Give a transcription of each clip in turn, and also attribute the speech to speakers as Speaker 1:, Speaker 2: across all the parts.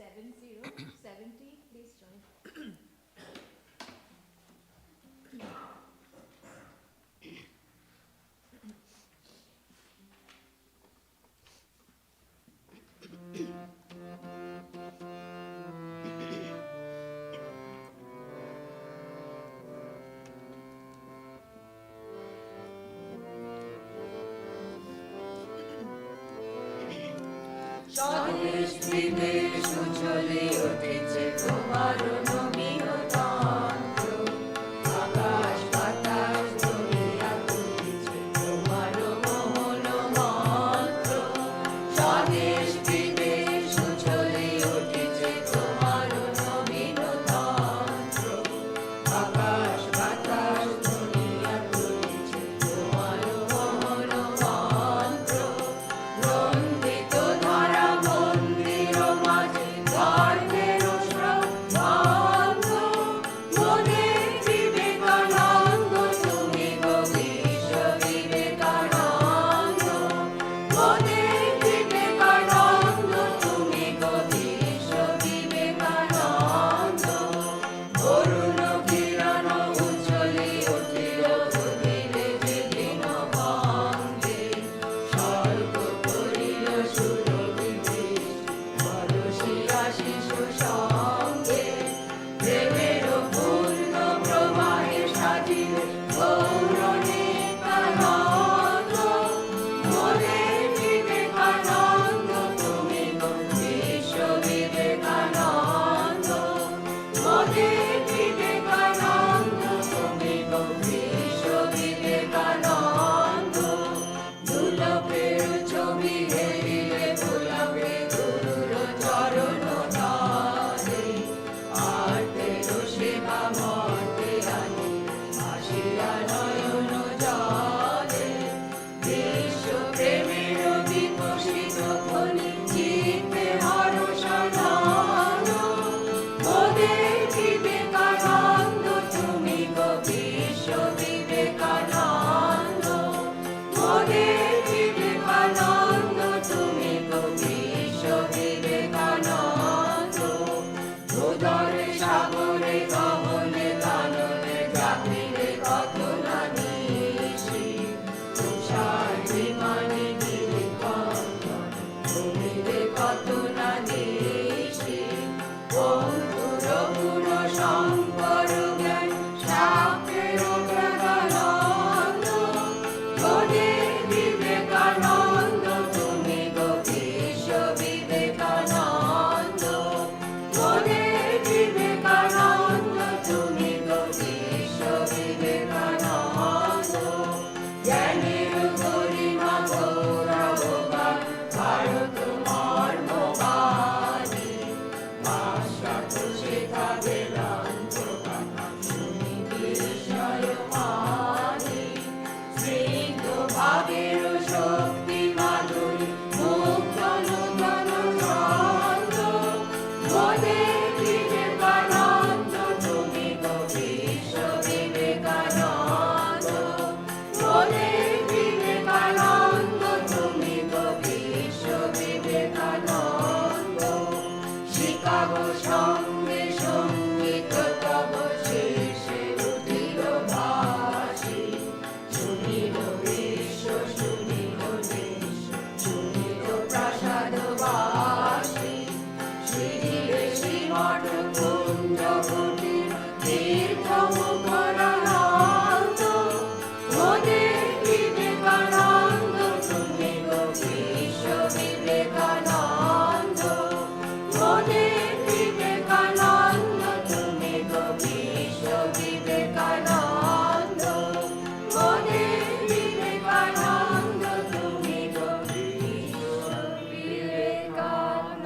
Speaker 1: 70, please join.
Speaker 2: স্বদেশ বিদেশ উজ্জ্বলে উঠেছে তোমার নবীন তন্ত্র, আকাশ বাতাস দুনিয়া তুলেছে তোমার মোহন মন্ত্র। স্বদেশ বিদেশ উজ্জ্বলে উঠেছে তোমার নবীন তন্ত্র, আকাশ বাতাস দুনিয়া তুলেছে তোমার মোহন মন্ত্র। রঞ্জিত ধারা মন্দির মাঝে ধর্মের শ্রদ্ধান্ত, মোদের বিবেকানন্দ তুমি গো বিশ্ব বিবেকানন্দ, মোদের বিবেকানন্দ তুমি গো বিশ্ব বিবেকানন্দ। অরুণ কিরণ উজ্জ্বলে উঠিল বুঝিলে যেদিন বন্দে, স্বর্গ করিল সুরভি বরষিয়া শিশু সঙ্গে। প্রেমের পূর্ণ প্রবাহে সাজিলে গৌরনিতানন্দ, মোদের বিবেকানন্দ তুমি গো বিশ্ব বিবেকানন্দ, মোদের বিবেকানন্দ তুমি গো বিশ্ব বিবেকানন্দ। দুলভের ছবি হেরিলে গোলাপে গুরুর চরণ তলে, আর্তের সেবা মর্তে আনি আসিয়া নয়ন জলে। বিশ্ব প্রেমের বিকশিত ধ্বনি চিত্তে হর্ষানন্দ, মোদের বিবেকানন্দ তুমি গো বিশ্ব বিবেকানন্দ, মোদের বিবেকানন্দ তুমি গো বিশ্ব বিবেকানন্দ। উদর সাগরে গহনে কাননে জাগিলে কত না নিশি, তুষার বিমানে গিরিকন্দন ঘুমিলে কত না নিশি। অঙ্কুর গুণ শঙ্কর জ্ঞান শাক্তের প্রজ্ঞানন্দ, মোদের বিবেকানন্দ তুমি গো বিশ্ব বিবেকানন্দ, মোদের বিবেকানন্দ তুমি গো বিশ্ব বিবেকানন্দ। জ্ঞানের গরিমা গৌরবগান ভারত মর্মবাণী, ভাষাত শেখা বেদান্ত কথা শুনি বিস্ময়মানি। স্নিগ্ধ ভাবের শক্তি মাধুরী মুগ্ধ নূতন ছন্দ, মোদের বিবেকানন্দ তুমি গো বিশ্ব বিবেকানন্দ, মোদের বিবেকানন্দ তুমি গো বিশ্ব বিবেকানন্দ। শিকাগো সঙ্গে সঙ্গীত তব শেষে উঠিল ভাসি, শুনিল বিশ্ব শুনিল দেশ শুনিল প্রাসাদবাসী। শ্রীজিরে শ্রীমঠ কুঞ্জ কুটির তীর্থ মুখরানন্দ, মোদের বিবেকানন্দ তুমি গো বিশ্ব বিবেকানন্দ, মোদের বিবেকানন্দ তুমি গো বিশ্ব বিবেকানন্দ, মোদের বিবেকানন্দ তুমি গো বিশ্ব Vivekananda.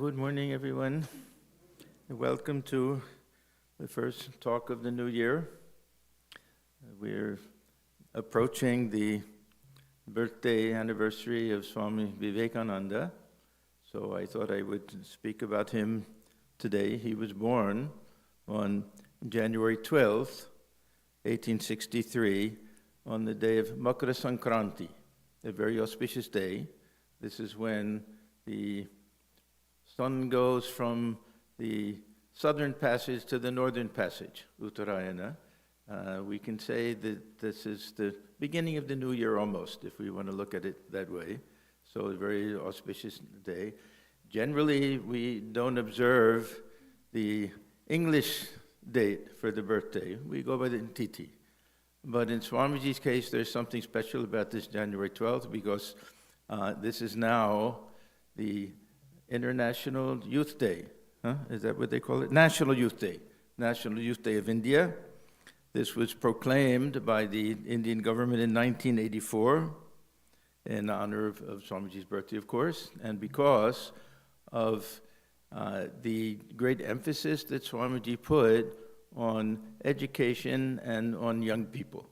Speaker 3: Good morning, everyone. Welcome to the first talk of the new year. We're approaching the birthday anniversary of Swami Vivekananda, so I thought I would speak about him today. He was born on January 12th, 1863, on the day of Makara Sankranti, a very auspicious day. This is when the sun goes from the southern passage to the northern passage, Uttarayana. We can say that this is the beginning of the new year almost, if we want to look at it that way. So a very auspicious day. Generally, we don't observe the English date for the birthday. We go by the Tithi. But in Swamiji's case, there's something special about this January 12th because this is now the International Youth Day. Is that what they call it? National Youth Day. National Youth Day of India. This was proclaimed by the Indian government in 1984 in honor of Swamiji's birthday, of course, and because of the great emphasis that Swamiji put on education and on young people,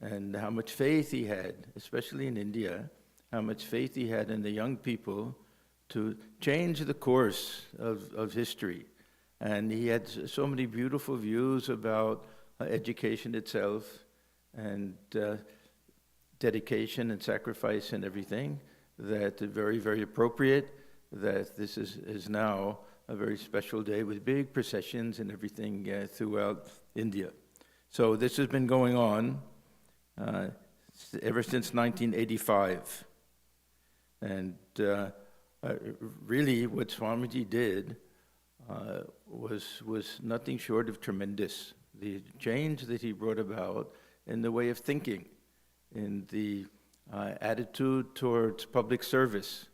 Speaker 3: and how much faith he had, especially in India, how much faith he had in the young people to change the course of history. And he had so many beautiful views about education itself and dedication and sacrifice and everything that are very, very appropriate, that this is now a very special day with big processions and everything throughout India. So this has been going on ever since 1985. And really, what Swamiji did was nothing short of tremendous. The change that he brought about in the way of thinking, in the attitude towards public service,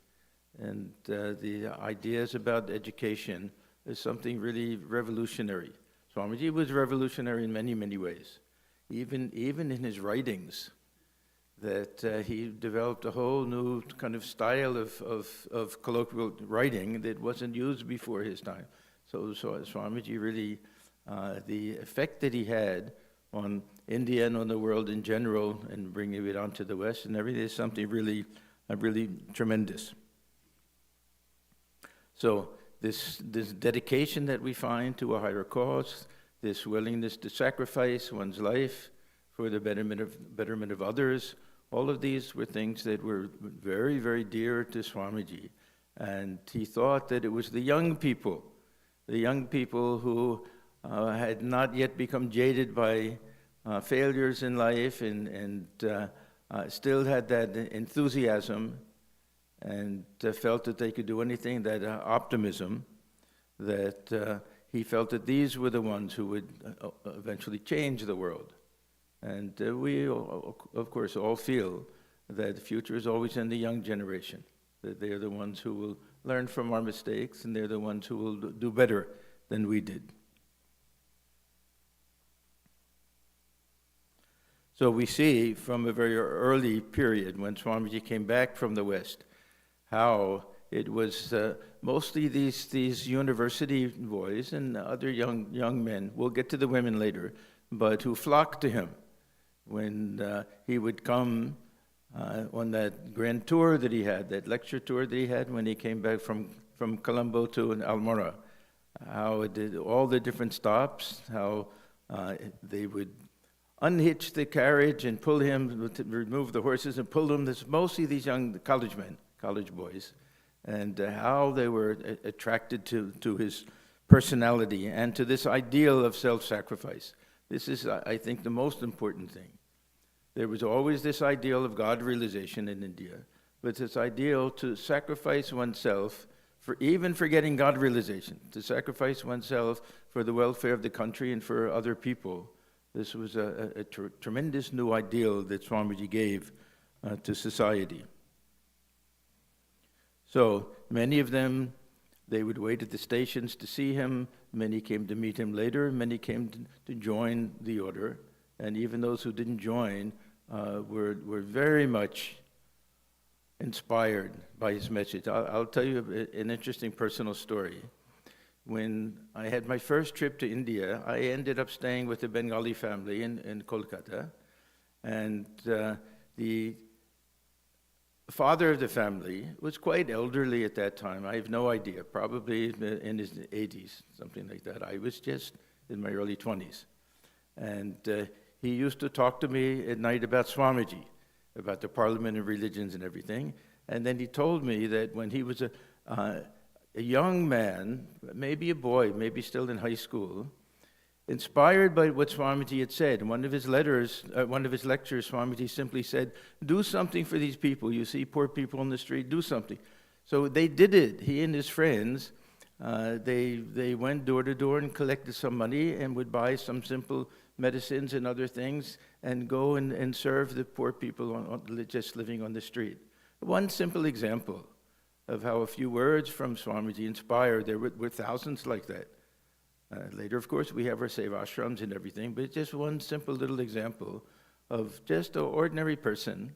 Speaker 3: and the ideas about education is something really revolutionary. Swamiji was revolutionary in many, many ways. Even in his writings, that he developed a whole new kind of style of colloquial writing that wasn't used before his time. So Swamiji really, the effect that he had on India and on the world in general and bringing it onto the West and everything is something really tremendous. So this dedication that we find to a higher cause, this willingness to sacrifice one's life for the betterment of others, all of these were things that were very, very dear to Swamiji. And he thought that it was the young people who had not yet become jaded by failures in life and still had that enthusiasm and felt that they could do anything, that optimism, that he felt that these were the ones who would eventually change the world. And we, of course, all feel that the future is always in the young generation, that they're the ones who will learn from our mistakes, and they're the ones who will do better than we did. So we see from a very early period, when Swamiji came back from the West, how it was mostly these university boys and other young men, we'll get to the women later, but who flocked to him when he would come on that grand tour that he had, that lecture tour that he had when he came back from Colombo to Almora, how it did all the different stops, how they would unhitch the carriage and pull him, to remove the horses and pull him. This mostly these young college boys, and how they were attracted to his personality and to this ideal of self-sacrifice. This is, I think, the most important thing. There was always this ideal of God realization in India, but this ideal to sacrifice oneself for even forgetting God realization, to sacrifice oneself for the welfare of the country and for other people. This was a tremendous new ideal that Swamiji gave to society. So many of them, they would wait at the stations to see him. Many came to meet him later. Many came to join the order. And even those who didn't join were very much inspired by his message. I'll tell you an interesting personal story. when I had my first trip to India, I ended up staying with a Bengali family in Kolkata. And the father of the family was quite elderly at that time. I have no idea, probably in his 80s, something like that. I was just in my early 20s. And he used to talk to me at night about Swamiji, about the Parliament of Religions and everything. And then he told me that when he was a young man, maybe a boy, maybe still in high school, inspired by what Swamiji had said. In one of his lectures, Swamiji simply said, do something for these people. You see poor people on the street, do something. So they did it. He and his friends, they went door to door and collected some money and would buy some simple medicines and other things and go and serve the poor people just living on the street. One simple example of how a few words from Swamiji inspired. There were thousands like that. Later, of course, we have our sevashrams and everything, but just one simple little example of just an ordinary person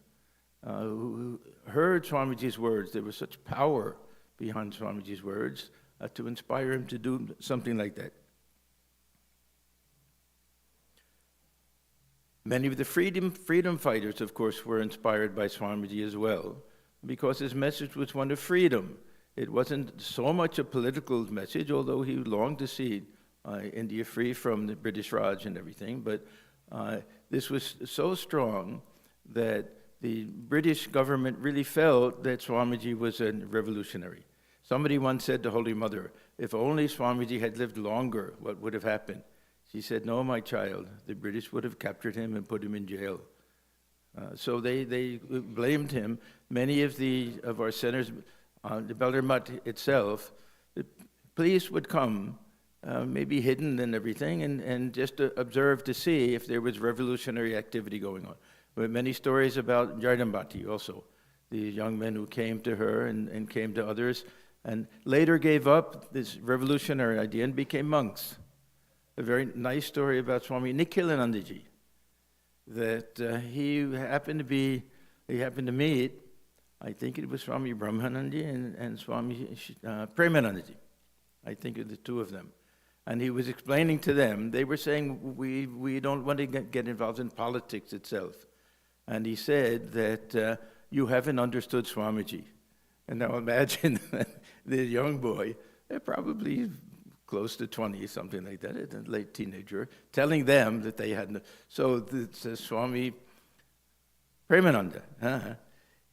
Speaker 3: who heard Swamiji's words. There was such power behind Swamiji's words to inspire him to do something like that. Many of the freedom fighters, of course, were inspired by Swamiji as well, because his message was one of freedom. It wasn't so much a political message, although he longed to see India free from the British Raj and everything, but this was so strong that the British government really felt that Swamiji was a revolutionary. Somebody once said to Holy Mother, if only Swamiji had lived longer, what would have happened? She said, no, my child, the British would have captured him and put him in jail. So they blamed him. Many of our centers, the Belur Math itself, the police would come, maybe hidden and everything, and just observe to see if there was revolutionary activity going on. There were many stories about Jardambati also, the young men who came to her and came to others, and later gave up this revolutionary idea and became monks. A very nice story about Swami Nikhilanandaji, that he happened to meet, I think it was Swami Brahmanandi and Swami Premanandaji. I think of the two of them. And he was explaining to them, they were saying, we don't want to get involved in politics itself. And he said that you haven't understood Swamiji. And now imagine the young boy, they're probably close to 20, something like that, a late teenager, telling them that they hadn't. So the Swami Premananda,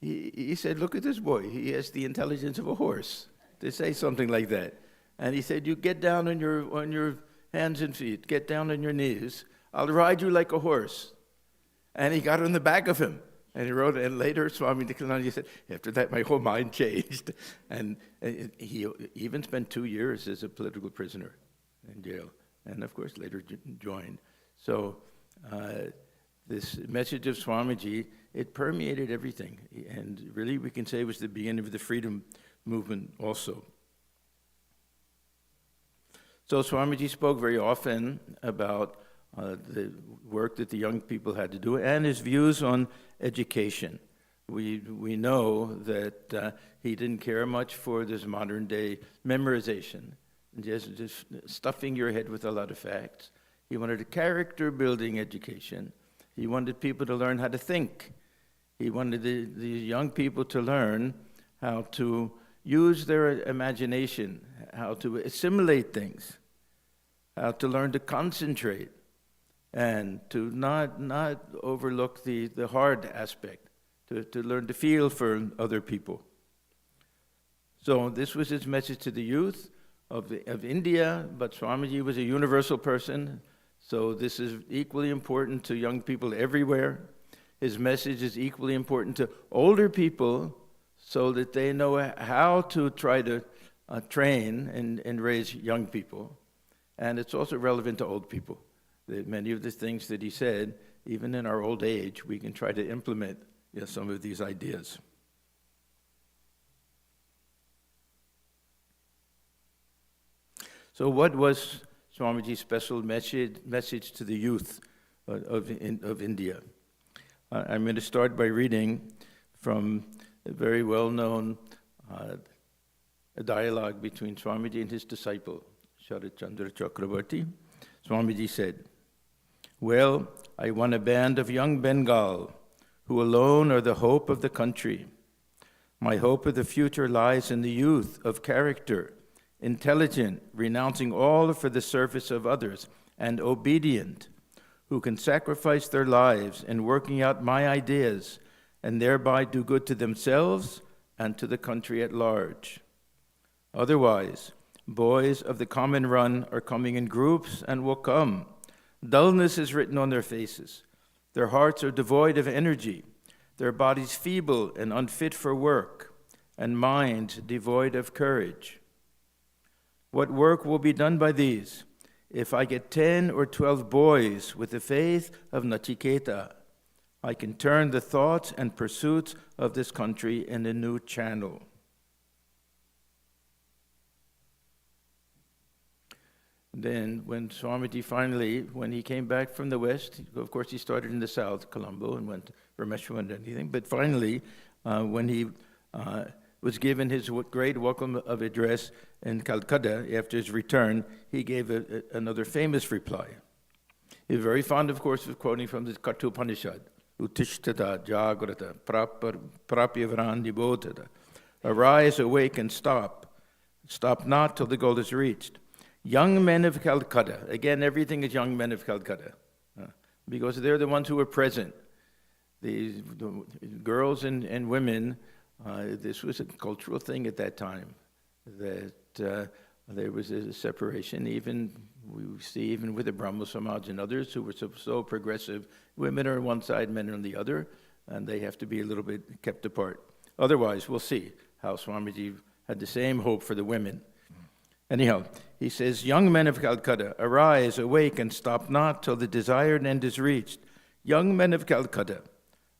Speaker 3: he said, look at this boy. He has the intelligence of a horse to say something like that. And he said, you get down on your hands and feet, get down on your knees. I'll ride you like a horse. And he got on the back of him. And he wrote, and later Swami Nikhilananda said, after that my whole mind changed. And he even spent 2 years as a political prisoner in jail. And of course later joined. So this message of Swamiji, it permeated everything. And really we can say it was the beginning of the freedom movement also. So Swamiji spoke very often about the work that the young people had to do and his views on education. We know that he didn't care much for this modern day memorization, just stuffing your head with a lot of facts. He wanted a character building education. He wanted people to learn how to think. He wanted the young people to learn how to use their imagination, how to assimilate things, how to learn to concentrate, and to not overlook the hard aspect, to learn to feel for other people. So this was his message to the youth of India, but Swamiji was a universal person, so this is equally important to young people everywhere. His message is equally important to older people so that they know how to try to train and raise young people. And it's also relevant to old people. That many of the things that he said, even in our old age, we can try to implement some of these ideas. So what was Swamiji's special message to the youth of India? I'm going to start by reading from a very well-known dialogue between Swamiji and his disciple, Sharat Chandra Chakrabarti, Swamiji said, "Well, I won a band of young Bengal who alone are the hope of the country. My hope of the future lies in the youth of character, intelligent, renouncing all for the service of others, and obedient, who can sacrifice their lives in working out my ideas and thereby do good to themselves and to the country at large. Otherwise, boys of the common run are coming in groups and will come. Dullness is written on their faces. Their hearts are devoid of energy, their bodies feeble and unfit for work, and minds devoid of courage. What work will be done by these? If I get 10 or 12 boys with the faith of Nachiketa, I can turn the thoughts and pursuits of this country in a new channel." Then when Swamiji finally, when he came back from the West, of course he started in the South, Colombo, and went to Rameshwar and anything, but finally, when he was given his great welcome of address in Calcutta after his return, he gave another famous reply. He was very fond, of course, of quoting from the Kathopanishad, Uttishtata Jagrata Prapyavran Nibodhata. Arise, awake, and stop. Stop not till the goal is reached. Young men of Calcutta, again, everything is young men of Calcutta, because they're the ones who were present. The girls and women, this was a cultural thing at that time, that there was a separation. Even we see even with the Brahmo Samaj and others who were so progressive, women are on one side, men are on the other, and they have to be a little bit kept apart. Otherwise, we'll see how Swamiji had the same hope for the women. Anyhow, he says, young men of Calcutta, arise, awake, and stop not till the desired end is reached. Young men of Calcutta,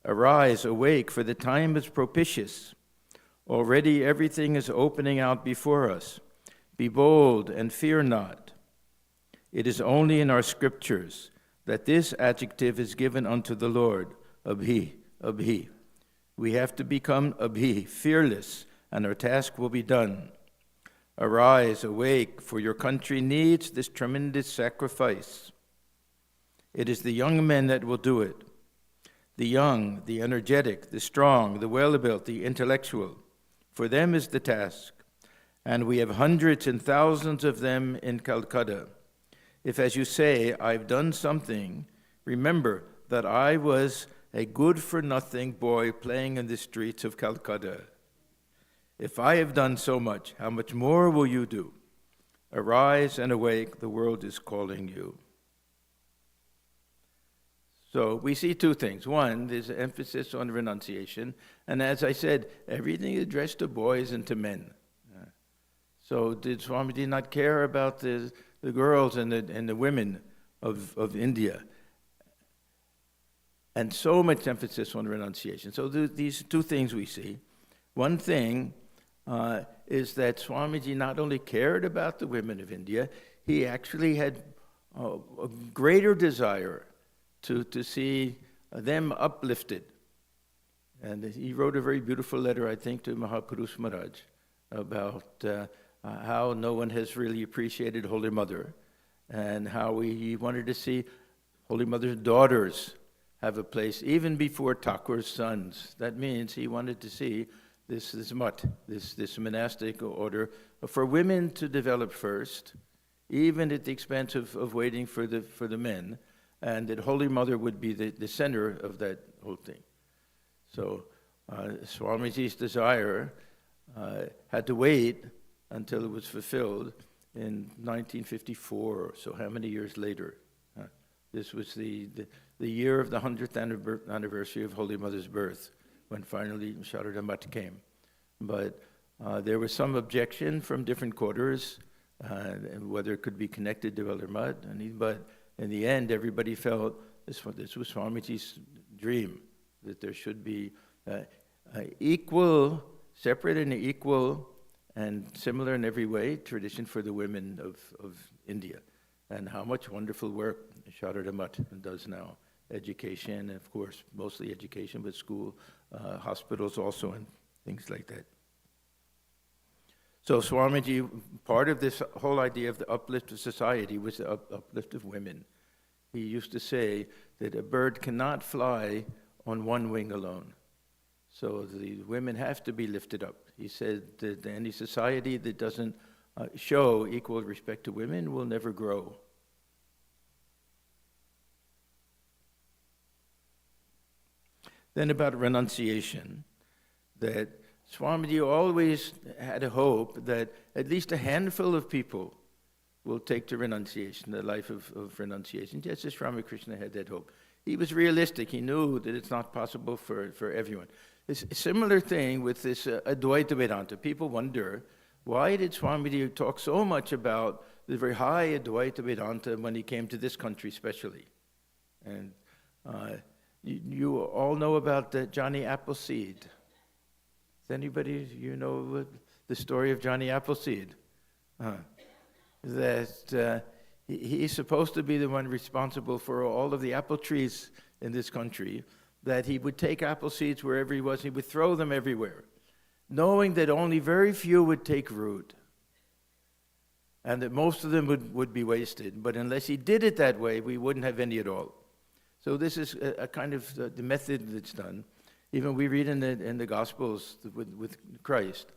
Speaker 3: arise, awake, for the time is propitious. Already everything is opening out before us. Be bold and fear not. It is only in our scriptures that this adjective is given unto the Lord, Abhi, Abhi. We have to become Abhi, fearless, and our task will be done. Arise, awake, for your country needs this tremendous sacrifice. It is the young men that will do it. The young, the energetic, the strong, the well-built, the intellectual. For them is the task. And we have hundreds and thousands of them in Calcutta. If, as you say, I've done something, remember that I was a good-for-nothing boy playing in the streets of Calcutta. If I have done so much, how much more will you do? Arise and awake, the world is calling you. So we see two things. One, there's an emphasis on renunciation. And as I said, everything is addressed to boys and to men. So did Swamiji not care about the girls and the women of India? And so much emphasis on renunciation. So these two things we see. One thing is that Swamiji not only cared about the women of India, he actually had a greater desire to see them uplifted. And he wrote a very beautiful letter, I think, to Mahapurush Maharaj about how no one has really appreciated Holy Mother, and how he wanted to see Holy Mother's daughters have a place, even before Thakur's sons. That means he wanted to see this mutt, this monastic order, for women to develop first, even at the expense of waiting for the men, and that Holy Mother would be the center of that whole thing. So Swamiji's desire had to wait until it was fulfilled in 1954, or so how many years later. This was the year of the 100th anniversary of Holy Mother's birth, when finally Sharada Math came. But there was some objection from different quarters, whether it could be connected to Belur Math, but in the end, everybody felt this was Swamiji's dream, that there should be equal, separate and equal, and similar in every way, tradition for the women of India. And how much wonderful work Sharada Math does now. Education, of course, mostly education, but school, hospitals also, and things like that. So Swamiji, part of this whole idea of the uplift of society was the uplift of women. He used to say that a bird cannot fly on one wing alone. So the women have to be lifted up. He said that any society that doesn't show equal respect to women will never grow. Then about renunciation, that Swamiji always had a hope that at least a handful of people will take to renunciation, the life of renunciation, just as Ramakrishna had that hope. He was realistic. He knew that it's not possible for everyone. It's a similar thing with this Advaita Vedanta. People wonder, why did Swamiji talk so much about the very high Advaita Vedanta when he came to this country especially? And you all know about Johnny Appleseed. Does anybody, know the story of Johnny Appleseed? That he's supposed to be the one responsible for all of the apple trees in this country, that he would take apple seeds wherever he was, he would throw them everywhere, knowing that only very few would take root, and that most of them would be wasted. But unless he did it that way, we wouldn't have any at all. So this is a kind of the method that's done. Even we read in the Gospels with Christ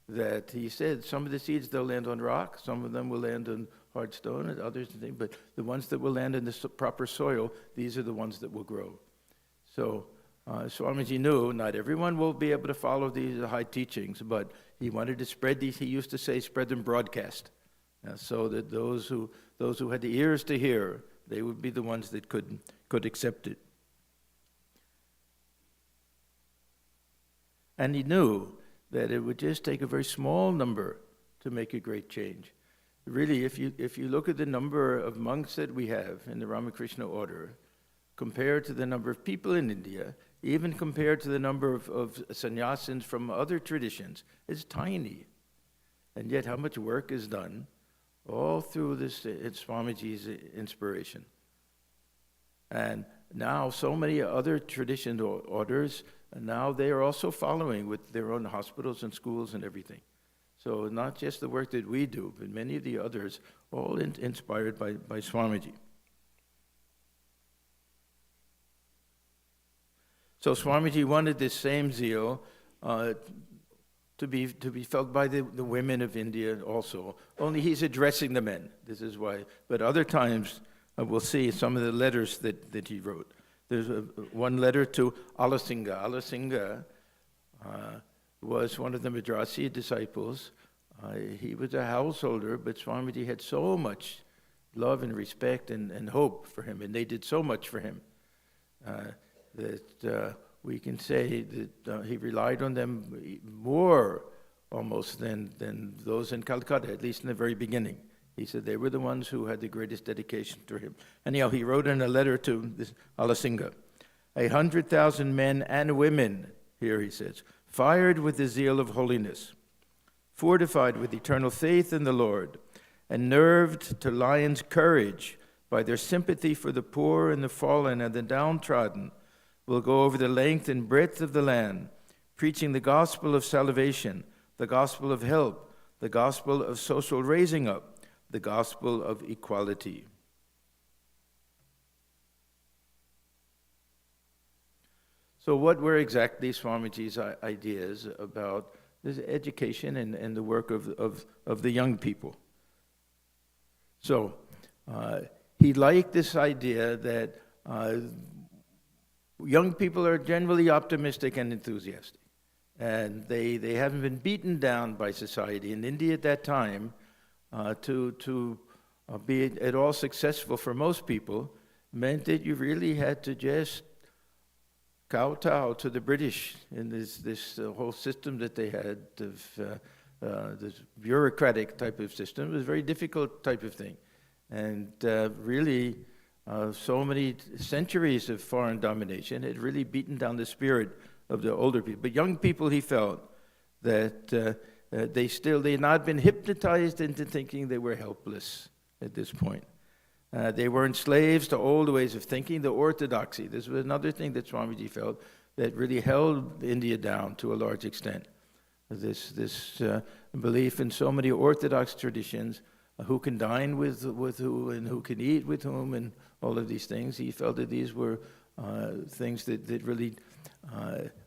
Speaker 3: that he said some of the seeds, they'll land on rock, some of them will land on hard stone, and others, but the ones that will land in the proper soil, these are the ones that will grow. So Swamiji knew not everyone will be able to follow these high teachings, but he wanted to spread these, he used to say, spread them broadcast, so that those who had the ears to hear, they would be the ones that could accept it. And he knew that it would just take a very small number to make a great change. Really, if you look at the number of monks that we have in the Ramakrishna order, compared to the number of people in India, even compared to the number of sannyasins from other traditions, it's tiny. And yet how much work is done all through this Swamiji's inspiration. And now so many other tradition orders, and now they are also following with their own hospitals and schools and everything. So not just the work that we do, but many of the others, all inspired by Swamiji. So Swamiji wanted this same zeal to be felt by the women of India also. Only he's addressing the men. This is why. But other times, we'll see some of the letters that he wrote. There's one letter to Alasinga. Alasinga was one of the Madrasi disciples. He was a householder, but Swamiji had so much love and respect and hope for him, and they did so much for him that we can say that he relied on them more almost than those in Calcutta, at least in the very beginning. He said they were the ones who had the greatest dedication to him. Anyhow, he wrote in a letter to this Alasinga, 100,000 men and women, here he says, fired with the zeal of holiness, fortified with eternal faith in the Lord, and nerved to lion's courage by their sympathy for the poor and the fallen and the downtrodden, will go over the length and breadth of the land, preaching the gospel of salvation, the gospel of help, the gospel of social raising up, the gospel of equality. So what were exactly Swamiji's ideas about this education and the work of the young people? So he liked this idea that young people are generally optimistic and enthusiastic, and they haven't been beaten down by society. In India at that time, to be at all successful for most people meant that you really had to just kowtow to the British in this whole system that they had of this bureaucratic type of system. It was a very difficult type of thing. And really, so many centuries of foreign domination had really beaten down the spirit of the older people. But young people, he felt that they had not been hypnotized into thinking they were helpless at this point. They weren't slaves to old ways of thinking, the orthodoxy. This was another thing that Swamiji felt that really held India down to a large extent. This belief in so many orthodox traditions, who can dine with who and who can eat with whom and all of these things. He felt that these were things that really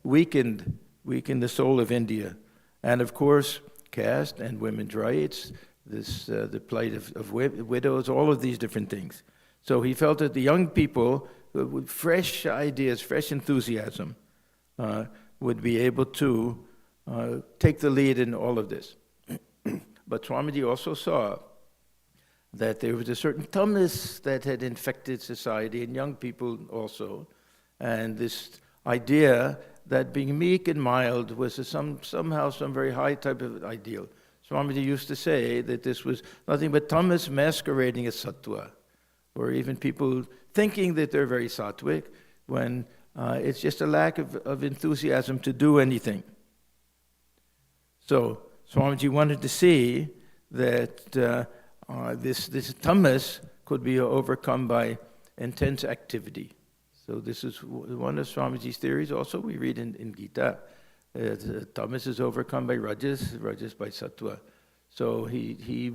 Speaker 3: weakened the soul of India. And of course, caste and women's rights, the plight of widows, all of these different things. So he felt that the young people with fresh ideas, fresh enthusiasm, would be able to take the lead in all of this. But Swamiji also saw that there was a certain dumbness that had infected society and young people also, and this idea that being meek and mild was somehow some very high type of ideal. Swamiji used to say that this was nothing but tamas masquerading as sattva, or even people thinking that they're very sattvic when it's just a lack of enthusiasm to do anything. So Swamiji wanted to see that this tamas could be overcome by intense activity. So this is one of Swamiji's theories. Also, we read in Gita, tamas is overcome by rajas by sattva. So he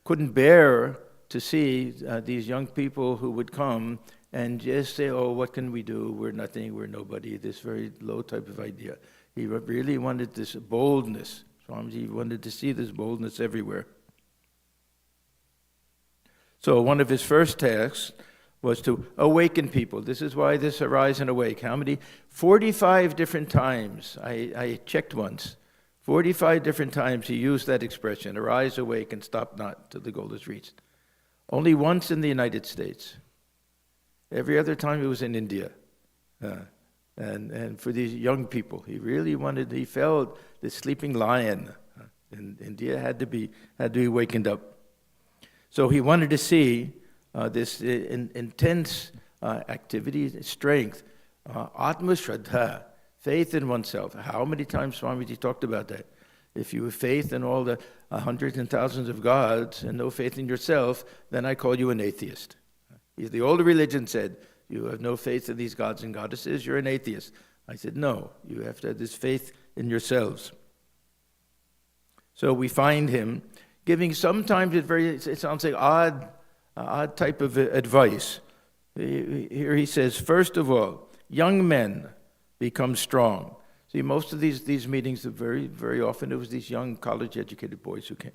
Speaker 3: couldn't bear to see these young people who would come and just say, oh, what can we do? We're nothing, we're nobody, this very low type of idea. He really wanted this boldness. Swamiji wanted to see this boldness everywhere. So one of his first tasks was to awaken people. This is why this Arise and Awake. How many? 45 different times. I checked once. 45 different times he used that expression, arise, awake, and stop not till the goal is reached. Only once in the United States. Every other time it was in India. And for these young people, he felt the sleeping lion in India had to be wakened up. So he wanted to see this intense activity, strength, Atma Shraddha, faith in oneself. How many times Swamiji talked about that? If you have faith in all the hundreds and thousands of gods and no faith in yourself, then I call you an atheist. The old religion said, you have no faith in these gods and goddesses, you're an atheist. I said, no, you have to have this faith in yourselves. So we find him giving sometimes it sounds like odd type of advice. Here he says, first of all, young men become strong. See, most of these meetings, very, very often, it was these young college-educated boys who came.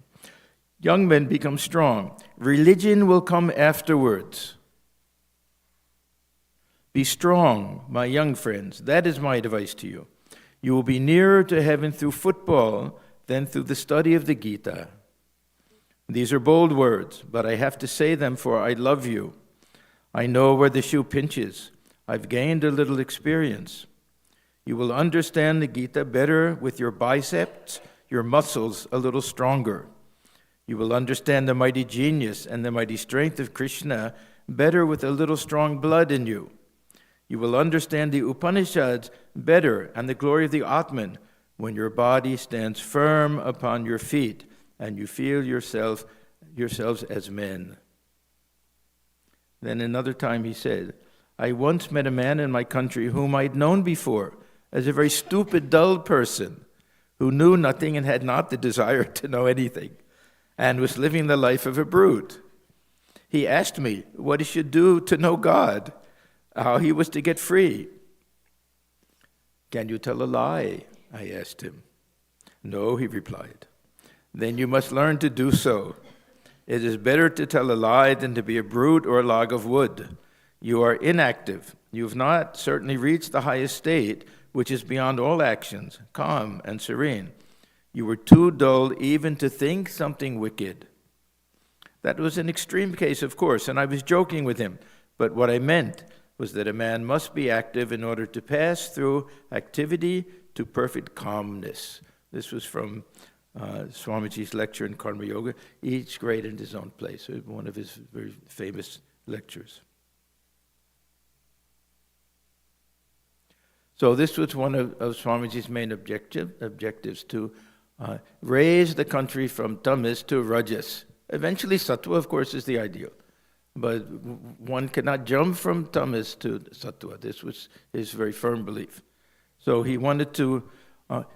Speaker 3: Young men become strong. Religion will come afterwards. Be strong, my young friends. That is my advice to you. You will be nearer to heaven through football than through the study of the Gita. These are bold words, but I have to say them, for I love you. I know where the shoe pinches. I've gained a little experience. You will understand the Gita better with your biceps, your muscles a little stronger. You will understand the mighty genius and the mighty strength of Krishna better with a little strong blood in you. You will understand the Upanishads better and the glory of the Atman when your body stands firm upon your feet and you feel yourselves as men. Then another time he said, I once met a man in my country whom I'd known before as a very stupid, dull person who knew nothing and had not the desire to know anything and was living the life of a brute. He asked me what he should do to know God, how he was to get free. Can you tell a lie? I asked him. No, he replied. Then you must learn to do so. It is better to tell a lie than to be a brute or a log of wood. You are inactive. You have not certainly reached the highest state, which is beyond all actions, calm and serene. You were too dull even to think something wicked. That was an extreme case, of course, and I was joking with him. But what I meant was that a man must be active in order to pass through activity to perfect calmness. This was from Swamiji's lecture in Karma Yoga, each great in his own place, one of his very famous lectures. So this was one of Swamiji's main objectives, to raise the country from tamas to rajas. Eventually sattva, of course, is the ideal. But one cannot jump from tamas to sattva. This was his very firm belief. So he wanted to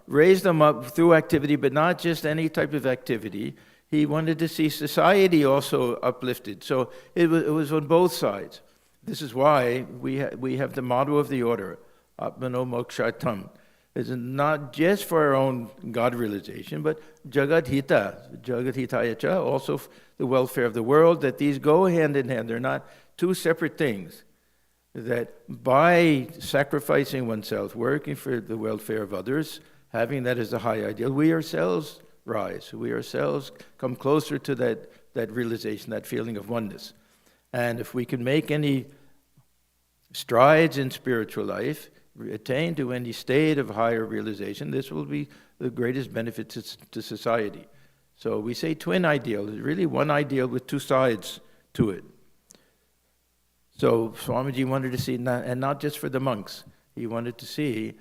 Speaker 3: raise them up through activity, but not just any type of activity. He wanted to see society also uplifted. So it was on both sides. This is why we have the motto of the order, Atmano Mokshatam. It's not just for our own God realization, but Jagat Hita, Jagat Hitayacha, also the welfare of the world, that these go hand in hand. They're not two separate things. That by sacrificing oneself, working for the welfare of others, having that as a high ideal, we ourselves rise. We ourselves come closer to that realization, that feeling of oneness. And if we can make any strides in spiritual life, attain to any state of higher realization, this will be the greatest benefit to society. So we say twin ideal, it's really one ideal with two sides to it. So Swamiji wanted to see, and not just for the monks, he wanted to see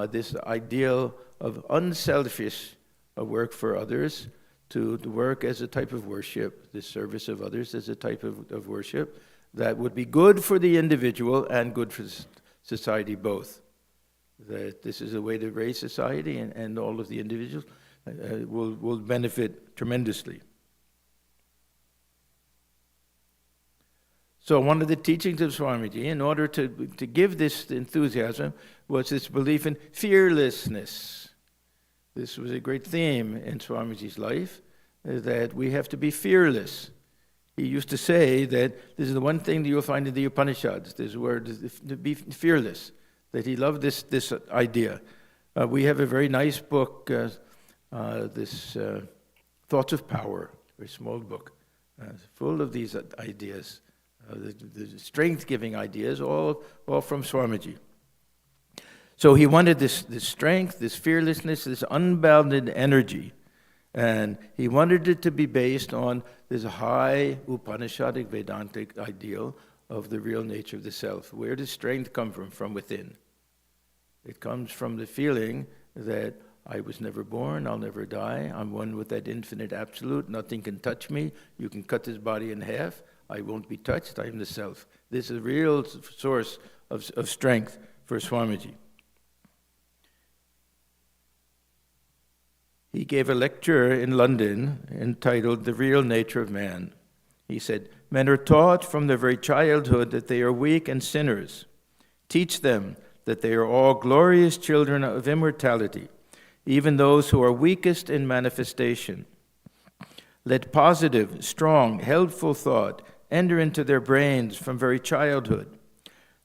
Speaker 3: this ideal of unselfish work for others, to work as a type of worship, the service of others as a type of worship that would be good for the individual and good for society both. That this is a way to raise society, and all of the individuals will benefit tremendously. So one of the teachings of Swamiji, in order to give this enthusiasm, was this belief in fearlessness. This was a great theme in Swamiji's life, that we have to be fearless. He used to say that this is the one thing that you'll find in the Upanishads, this word, to be fearless, that he loved this idea. We have a very nice book, this Thoughts of Power, a very small book, full of these ideas, the strength-giving ideas, all from Swamiji. So he wanted this strength, this fearlessness, this unbounded energy. And he wanted it to be based on this high Upanishadic Vedantic ideal of the real nature of the self. Where does strength come from? From within. It comes from the feeling that I was never born, I'll never die, I'm one with that infinite absolute, nothing can touch me, you can cut this body in half, I won't be touched, I am the self. This is a real source of strength for Swamiji. He gave a lecture in London entitled The Real Nature of Man. He said, men are taught from their very childhood that they are weak and sinners. Teach them that they are all glorious children of immortality, even those who are weakest in manifestation. Let positive, strong, helpful thought enter into their brains from very childhood.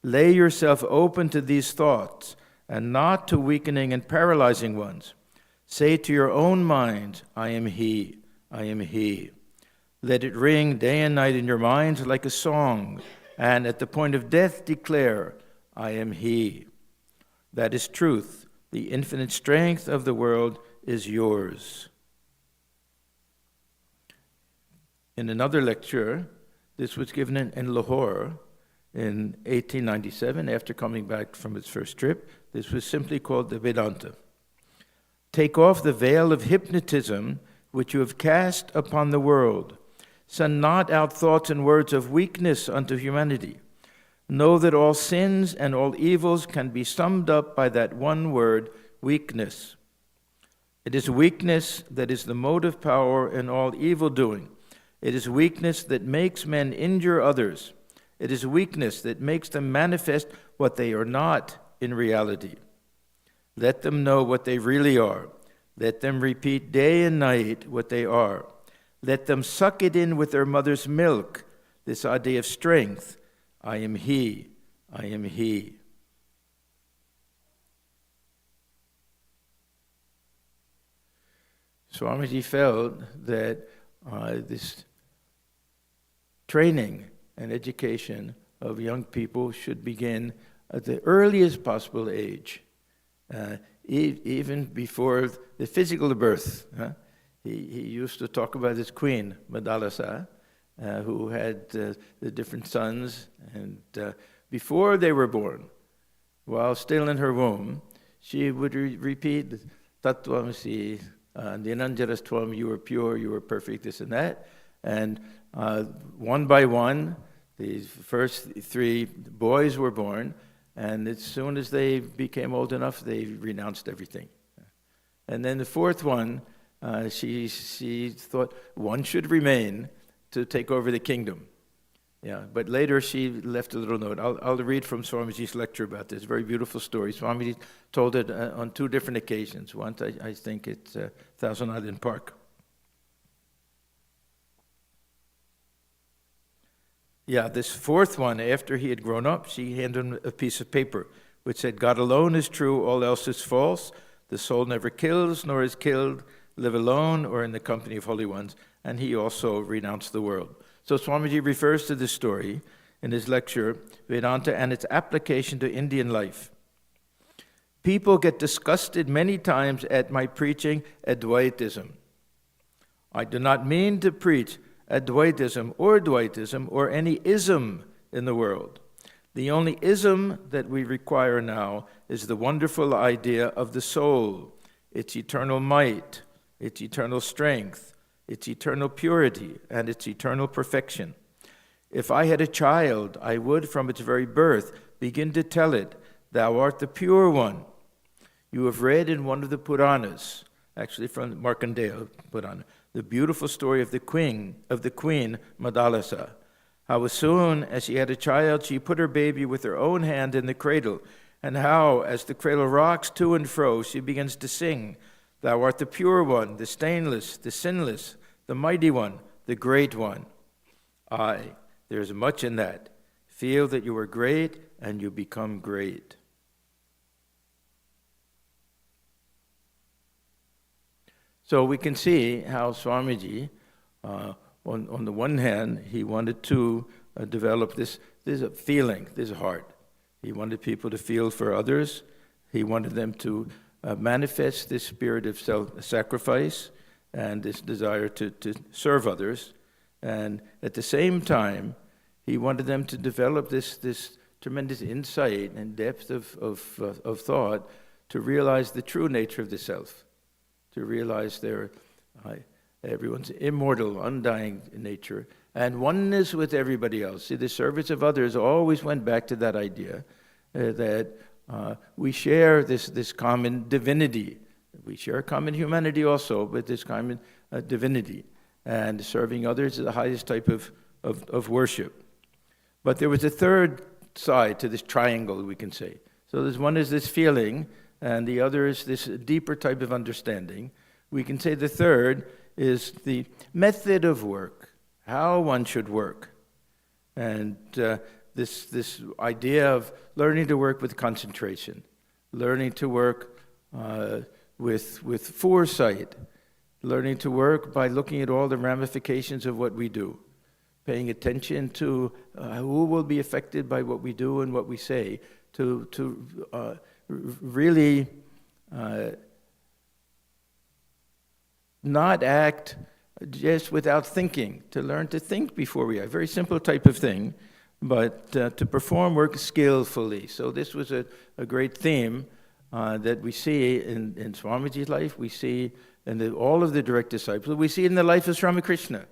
Speaker 3: Lay yourself open to these thoughts and not to weakening and paralyzing ones. Say to your own mind, I am he, I am he. Let it ring day and night in your mind like a song, and at the point of death declare, I am he. That is truth. The infinite strength of the world is yours. In another lecture, this was given in Lahore in 1897, after coming back from its first trip. This was simply called the Vedanta. Take off the veil of hypnotism which you have cast upon the world. Send not out thoughts and words of weakness unto humanity. Know that all sins and all evils can be summed up by that one word, weakness. It is weakness that is the motive power in all evil doing. It is weakness that makes men injure others. It is weakness that makes them manifest what they are not in reality. Let them know what they really are. Let them repeat day and night what they are. Let them suck it in with their mother's milk, this idea of strength. I am he, I am he. Swamiji felt that this training and education of young people should begin at the earliest possible age. Even before the physical birth. He used to talk about his queen, Madalasa, who had the different sons, and before they were born, while still in her womb, she would repeat, Tattvamasi, Ninanjarastvam, you were pure, you were perfect, this and that, and one by one, the first three boys were born, and as soon as they became old enough, they renounced everything. And then the fourth one, she thought one should remain to take over the kingdom. Yeah, but later she left a little note. I'll read from Swamiji's lecture about this. Very beautiful story. Swamiji told it on two different occasions. Once, I think, at Thousand Island Park. Yeah, this fourth one, after he had grown up, she handed him a piece of paper which said, God alone is true, all else is false. The soul never kills, nor is killed. Live alone or in the company of holy ones. And he also renounced the world. So Swamiji refers to this story in his lecture, Vedanta and its application to Indian life. People get disgusted many times at my preaching Advaitism. I do not mean to preach Advaitism or any ism in the world. The only ism that we require now is the wonderful idea of the soul, its eternal might, its eternal strength, its eternal purity, and its eternal perfection. If I had a child, I would, from its very birth, begin to tell it, Thou art the pure one. You have read in one of the Puranas, actually from Markandeya Purana, the beautiful story of the queen Madalasa, how as soon as she had a child, she put her baby with her own hand in the cradle, and how, as the cradle rocks to and fro, she begins to sing, Thou art the pure one, the stainless, the sinless, the mighty one, the great one. Aye, there is much in that. Feel that you are great, and you become great. So we can see how Swamiji, on the one hand, he wanted to develop this feeling, this heart. He wanted people to feel for others. He wanted them to manifest this spirit of self-sacrifice and this desire to serve others. And at the same time, he wanted them to develop this tremendous insight and depth of thought to realize the true nature of the self, to realize everyone's immortal, undying nature, and oneness with everybody else. See, the service of others always went back to that idea that we share this common divinity. We share common humanity also, but this common divinity. And serving others is the highest type of worship. But there was a third side to this triangle, we can say. So there's one is this feeling, and the other is this deeper type of understanding. We can say the third is the method of work, how one should work. And this idea of learning to work with concentration, learning to work with foresight, learning to work by looking at all the ramifications of what we do, paying attention to who will be affected by what we do and what we say, to really not act just without thinking, to learn to think before we act. Very simple type of thing, but to perform work skillfully. So this was a great theme that we see in Swamiji's life, we see in all of the direct disciples, we see in the life of Sri Ramakrishna.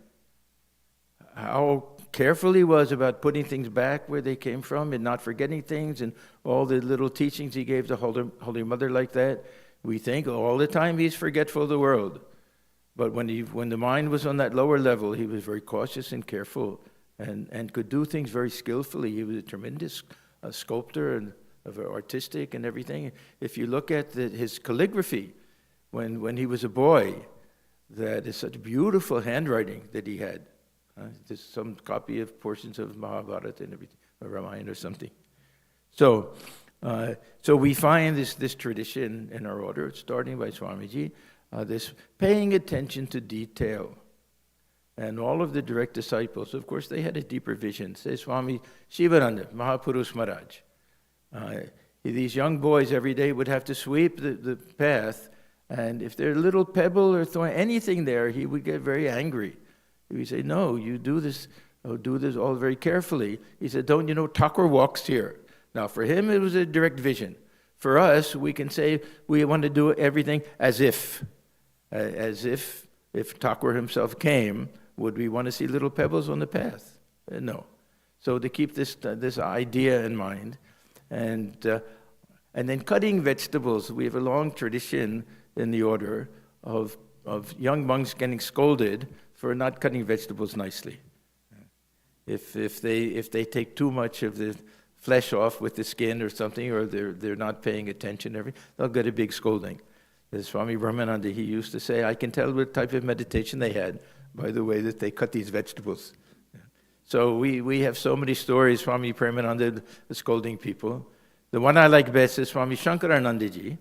Speaker 3: How careful he was about putting things back where they came from and not forgetting things, and all the little teachings he gave to Holy Mother like that. We think all the time he's forgetful of the world. But when the mind was on that lower level, he was very cautious and careful and could do things very skillfully. He was a tremendous sculptor and artistic and everything. If you look at his calligraphy when he was a boy, that is such beautiful handwriting that he had. There's some copy of portions of Mahabharata and everything, or Ramayana or something. So we find this tradition in our order, starting by Swamiji, this paying attention to detail. And all of the direct disciples, of course, they had a deeper vision. Say Swami Shivananda, Mahapurush Maharaj. These young boys every day would have to sweep the path, and if there's a little pebble or thorn, anything there, he would get very angry. He would say, no, you do this all very carefully. He said, don't you know Thakur walks here? Now, for him, it was a direct vision. For us, we can say we want to do everything as if Thakur himself came, would we want to see little pebbles on the path? No. So to keep this idea in mind, and then cutting vegetables, we have a long tradition in the order of young monks getting scolded for not cutting vegetables nicely. If they take too much of the flesh off with the skin or something, or they're not paying attention, they'll get a big scolding. The Swami Ramananda, he used to say, I can tell what type of meditation they had by the way that they cut these vegetables. So we have so many stories, Swami Premananda scolding people. The one I like best is Swami Shankaranandaji,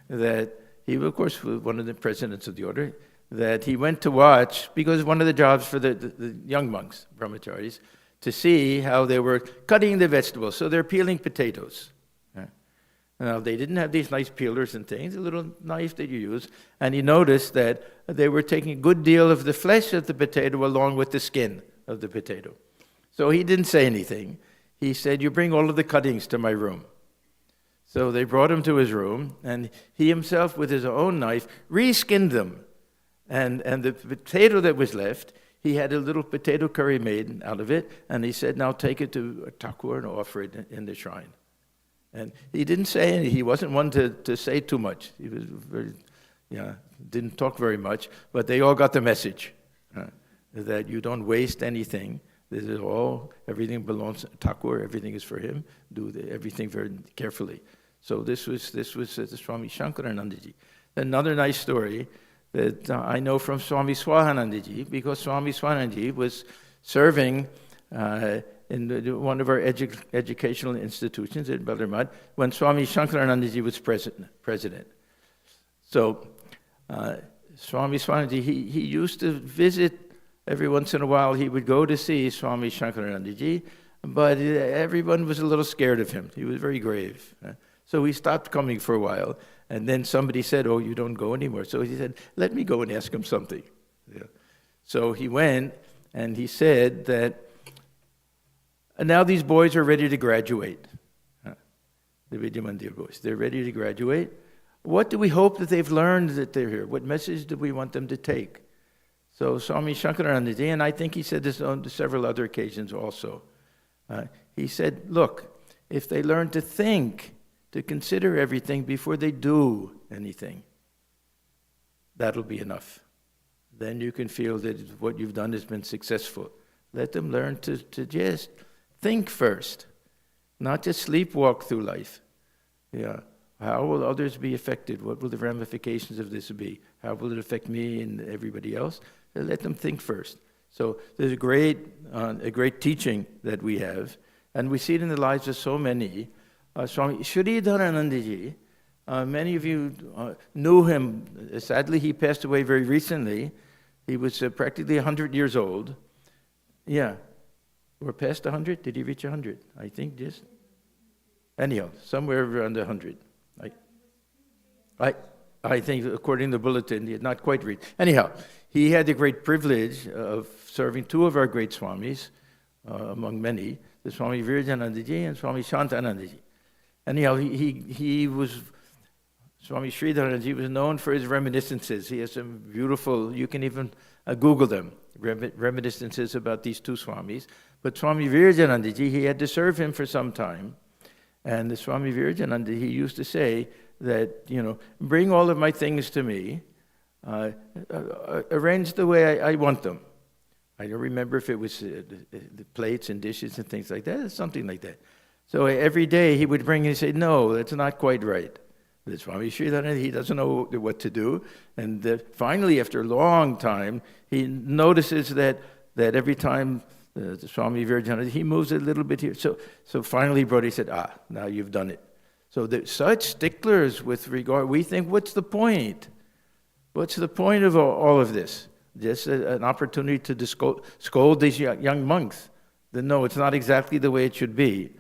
Speaker 3: that he, of course, was one of the presidents of the order, that he went to watch, because one of the jobs for the young monks, brahmacharis, to see how they were cutting the vegetables. So they're peeling potatoes. Now, they didn't have these nice peelers and things, a little knife that you use, and he noticed that they were taking a good deal of the flesh of the potato along with the skin of the potato. So he didn't say anything. He said, you bring all of the cuttings to my room. So they brought him to his room, and he himself, with his own knife, re-skinned them. And the potato that was left, he had a little potato curry made out of it, and he said, now take it to Thakur and offer it in the shrine. And he didn't say anything. He wasn't one to say too much. He was very, didn't talk very much, but they all got the message that you don't waste anything. This is all, everything belongs to Thakur, everything is for him. Do everything very carefully. So this was the Swami Shankaranandaji. Another nice story that I know from Swami Swahanandaji, because Swami Swahanandaji was serving in one of our educational institutions at Belur Math when Swami Shankaranandaji was president. So Swami Swahanandaji, he used to visit every once in a while. He would go to see Swami Shankaranandaji, but everyone was a little scared of him. He was very grave. So he stopped coming for a while, and then somebody said, oh, you don't go anymore. So he said, let me go and ask him something. So he went, and he said that, and now these boys are ready to graduate. The Vidya Mandir boys, they're ready to graduate. What do we hope that they've learned that they're here? What message do we want them to take? So Swami Shankaranandaji, and I think he said this on several other occasions also, he said, look, if they learn to think, to consider everything before they do anything, that'll be enough. Then you can feel that what you've done has been successful. Let them learn to just think first, not just sleepwalk through life. How will others be affected? What will the ramifications of this be? How will it affect me and everybody else? Let them think first. So there's a great teaching that we have, and we see it in the lives of so many. Swami Sri Ramakrishna, many of you knew him. Sadly, he passed away very recently. He was practically 100 years old. Or past 100? Did he reach 100? I think just. Anyhow, somewhere around 100. I think, according to the bulletin, he had not quite reached. Anyhow, he had the great privilege of serving two of our great Swamis, among many, the Swami Virajanandaji and Swami Shantanandaji. Anyhow, he was, Swami Sri Ramakrishna was known for his reminiscences. He has some beautiful, you can even Google them, reminiscences about these two Swamis. But Swami Virajanandaji, he had to serve him for some time. And the Swami Virajananda, he used to say that, bring all of my things to me, arrange the way I want them. I don't remember if it was the plates and dishes and things like that, something like that. So every day he would bring and say, no, that's not quite right. The Swami Sri Ramakrishna, he doesn't know what to do. And finally, after a long time, he notices that every time the Swami Virajananda, he moves a little bit here. So finally, Brody said, now you've done it. So there's such sticklers with regard, we think, what's the point? What's the point of all of this? Just an opportunity to scold these young monks. Then no, it's not exactly the way it should be.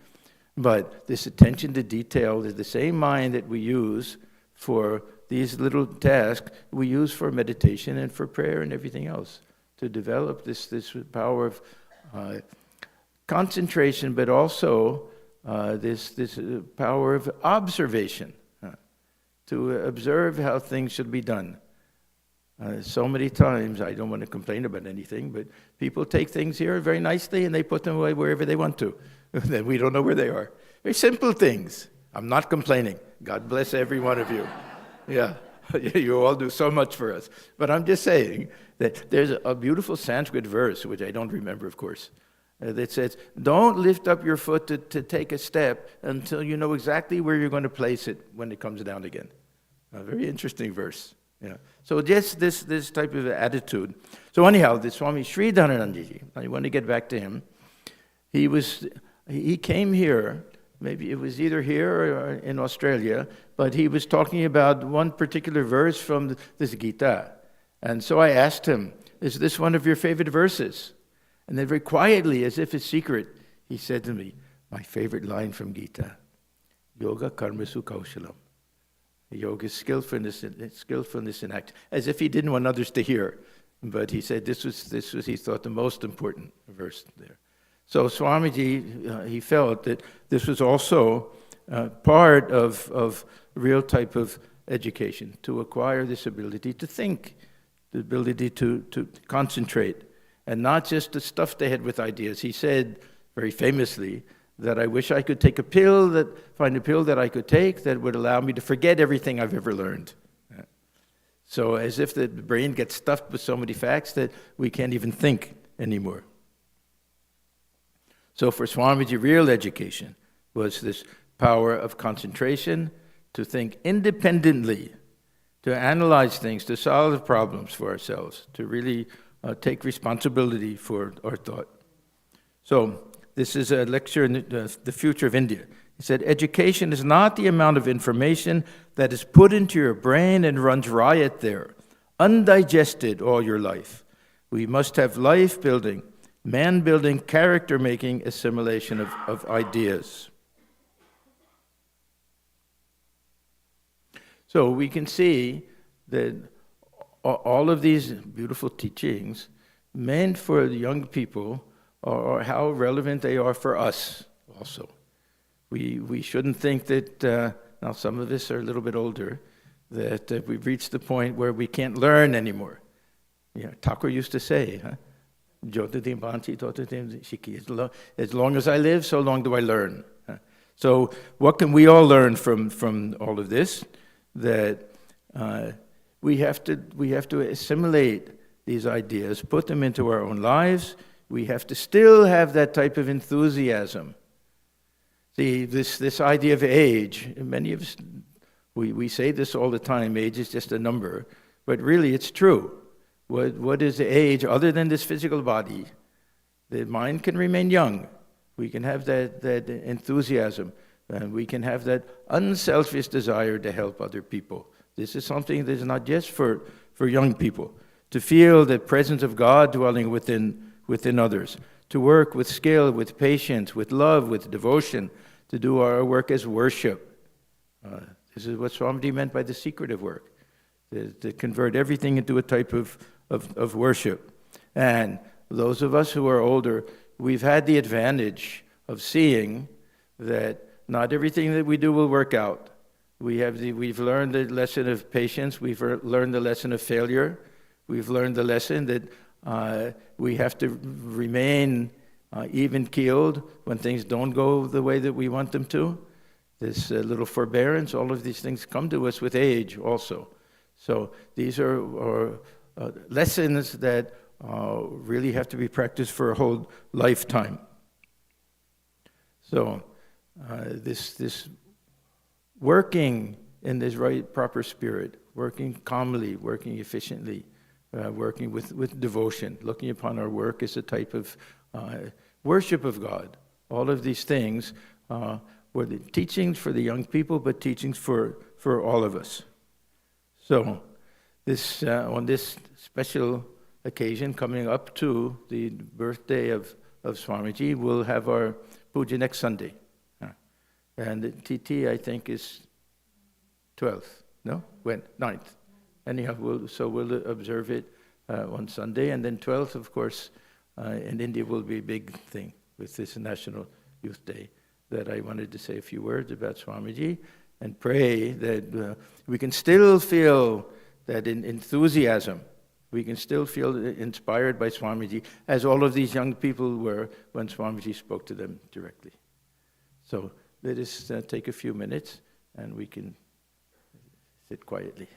Speaker 3: But this attention to detail is the same mind that we use for these little tasks, we use for meditation and for prayer and everything else, to develop this power of concentration, but also this power of observation, to observe how things should be done. So many times, I don't want to complain about anything, but people take things here very nicely and they put them away wherever they want to. Then we don't know where they are. Very simple things. I'm not complaining. God bless every one of you. You all do so much for us. But I'm just saying that there's a beautiful Sanskrit verse, which I don't remember, of course, that says, don't lift up your foot to take a step until you know exactly where you're going to place it when it comes down again. A very interesting verse. Yeah. So just this type of attitude. So anyhow, the Swami Sri Ramakrishna, I want to get back to him. He came here, maybe it was either here or in Australia, but he was talking about one particular verse from this Gita. And so I asked him, is this one of your favorite verses? And then very quietly, as if it's secret, he said to me, my favorite line from Gita, Yoga Karmasu Kaushalam. Yoga is skillfulness in act, as if he didn't want others to hear. But he said this was he thought the most important verse there. So Swamiji, he felt that this was also part of real type of education, to acquire this ability to think, the ability to concentrate, and not just to stuff the head with ideas. He said very famously that I wish I could find a pill that I could take that would allow me to forget everything I've ever learned. So as if the brain gets stuffed with so many facts that we can't even think anymore. So for Swamiji, real education was this power of concentration, to think independently, to analyze things, to solve problems for ourselves, to really take responsibility for our thought. So this is a lecture in the future of India. He said, education is not the amount of information that is put into your brain and runs riot there, undigested all your life. We must have life-building, man-building, character-making assimilation of ideas. So we can see that all of these beautiful teachings meant for the young people are how relevant they are for us also. We shouldn't think that, now some of us are a little bit older, that we've reached the point where we can't learn anymore. Yeah, Thakur used to say, as long as I live, so long do I learn. So what can we all learn from all of this? That we have to assimilate these ideas, put them into our own lives. We have to still have that type of enthusiasm. See, this idea of age, many of us, we say this all the time, age is just a number, but really it's true. What is the age other than this physical body? The mind can remain young. We can have that enthusiasm, and we can have that unselfish desire to help other people. This is something that is not just for young people, to feel the presence of God dwelling within others, to work with skill, with patience, with love, with devotion, to do our work as worship. This is what Swamiji meant by the secret of work, to convert everything into a type of worship. And those of us who are older, we've had the advantage of seeing that not everything that we do will work out. We've learned the lesson of patience. We've learned the lesson of failure. We've learned the lesson that we have to remain even-keeled when things don't go the way that we want them to. This little forbearance, all of these things come to us with age also. So these are lessons that really have to be practiced for a whole lifetime. So this working in this right proper spirit, working calmly, working efficiently, working with devotion, looking upon our work as a type of worship of God. All of these things were the teachings for the young people, but teachings for all of us. So this on this special occasion coming up to the birthday of Swamiji, we'll have our puja next Sunday. And the TT, I think, is 12th. No? When? 9th. Anyhow, we'll observe it on Sunday. And then 12th, of course, in India will be a big thing with this National Youth Day, that I wanted to say a few words about Swamiji and pray that we can still feel that enthusiasm. We can still feel inspired by Swamiji, as all of these young people were when Swamiji spoke to them directly. So let us take a few minutes and we can sit quietly.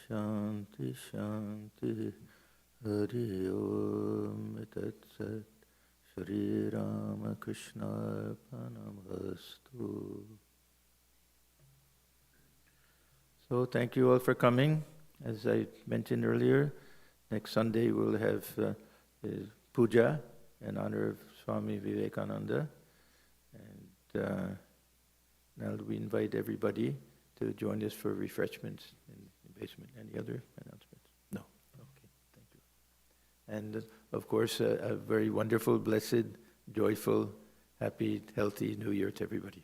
Speaker 3: Shanti Shanti Hari Om Tat Sat Sri Ramakrishna Arpanamastu. So thank you all for coming. As I mentioned earlier, next Sunday we'll have puja in honor of Swami Vivekananda. And now we invite everybody to join us for refreshments in the basement. Any other announcements? No? Okay, thank you. And of course, a very wonderful, blessed, joyful, happy, healthy New Year to everybody.